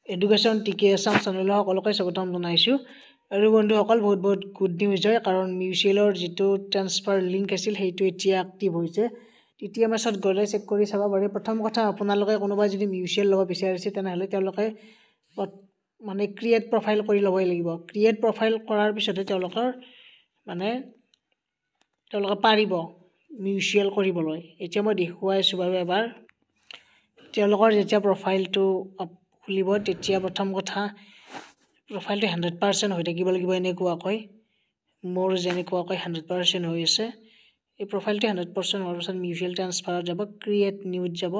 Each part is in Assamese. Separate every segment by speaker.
Speaker 1: এডুকেশ্যন টিকে আছাম চেনেলৰ সকলোকে স্বাগতম জনাইছোঁ আৰু বন্ধুসকল বহুত বহুত গুড নিউজ হয় কাৰণ মিউচুৱেলৰ যিটো ট্ৰান্সফাৰ লিংক আছিল সেইটো এতিয়া এক্টিভ হৈছে তৃতীয় মাসত গ'লে চেক কৰি চাব পাৰে প্ৰথম কথা আপোনালোকে কোনোবা যদি মিউচুৱেল ল'ব বিচাৰিছে তেনেহ'লে তেওঁলোকে মানে ক্ৰিয়েট প্ৰফাইল কৰি ল'বই লাগিব ক্ৰিয়েট প্ৰফাইল কৰাৰ পিছতে তেওঁলোকে পাৰিব মিউচুৱেল কৰিবলৈ এতিয়া মই দেখুৱাইছোঁ বাৰু এবাৰ তেওঁলোকৰ যেতিয়া প্ৰফাইলটো খুলিব তেতিয়া প্ৰথম কথা প্ৰফাইলটো 100% হৈ থাকিব লাগিব এনেকুৱাকৈ মোৰ যেনেকুৱাকৈ 100% হৈ আছে এই প্ৰফাইলটো 100% হোৱাৰ পিছত মিউচুৱেল ট্ৰান্সফাৰত যাব ক্ৰিয়েট নিউত যাব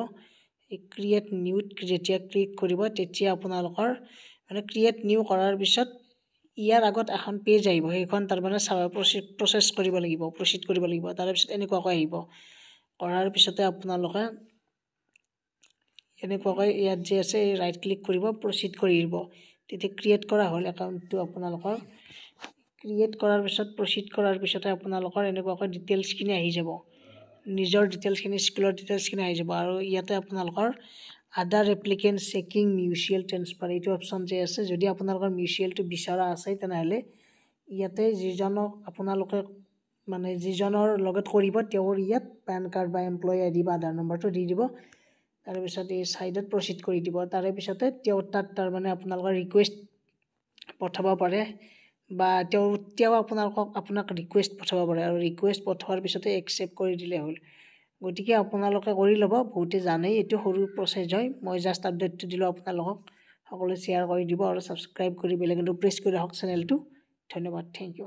Speaker 1: এই ক্ৰিয়েট নিউত যেতিয়া ক্লিক কৰিব তেতিয়া আপোনালোকৰ ক্ৰিয়েট নিউ কৰাৰ পিছত ইয়াৰ আগত এখন পেজ আহিব সেইখন তাৰ প্ৰচেছ কৰিব লাগিব প্ৰচিড কৰিব লাগিব তাৰ পিছত এনেকুৱাকৈ আহিব কৰাৰ পিছতে আপোনালোকে এনেকুৱাকৈ ইয়াত যে আছে ৰাইট ক্লিক কৰিব প্ৰচিড কৰি দিব তেতিয়া ক্ৰিয়েট কৰা হ'ল একাউণ্টটো আপোনালোকৰ ক্ৰিয়েট কৰাৰ পিছত প্ৰচিড কৰাৰ পিছতে আপোনালোকৰ এনেকুৱাকৈ ডিটেইলছখিনি আহি যাব নিজৰ ডিটেইলছখিনি স্কুলৰ ডিটেইলছখিনি আহি যাব আৰু ইয়াতে আপোনালোকৰ আদাৰ এপ্লিকেণ্ট চেকিং মিউচুৱেল ট্ৰান্সফাৰ এইটো অপশ্যন যে আছে যদি আপোনালোকৰ মিউচুৱেলটো বিচৰা আছে তেনেহ'লে ইয়াতে যিজনক আপোনালোকে যিজনৰ লগত কৰিব তেওঁৰ ইয়াত পেন কাৰ্ড বা এমপ্লয়ী আইডি বা আধাৰ নম্বৰটো দি দিব তাৰ পিছত এই সাইডত প্ৰচিড কৰি দিব তাৰে পিছতে তেওঁ তাত আপোনালোকৰ ৰিকুৱেষ্ট পঠাব পাৰে বা তেওঁ আপোনাক ৰিকুৱেষ্ট পঠাব পাৰে আৰু ৰিকুৱেষ্ট পঠোৱাৰ পিছতে একচেপ্ট কৰি দিলে হ'ল গতিকে আপোনালোকে কৰি ল'ব বহুতে জানেই এইটো সৰু প্ৰচেছ হয় মই জাষ্ট আপডেটটো দিলোঁ আপোনালোকক সকলোৱে শ্বেয়াৰ কৰি দিব আৰু ছাবস্ক্ৰাইব কৰি বেল আইকনটো প্ৰেছ কৰি ৰাখক চেনেলটো ধন্যবাদ থেংক ইউ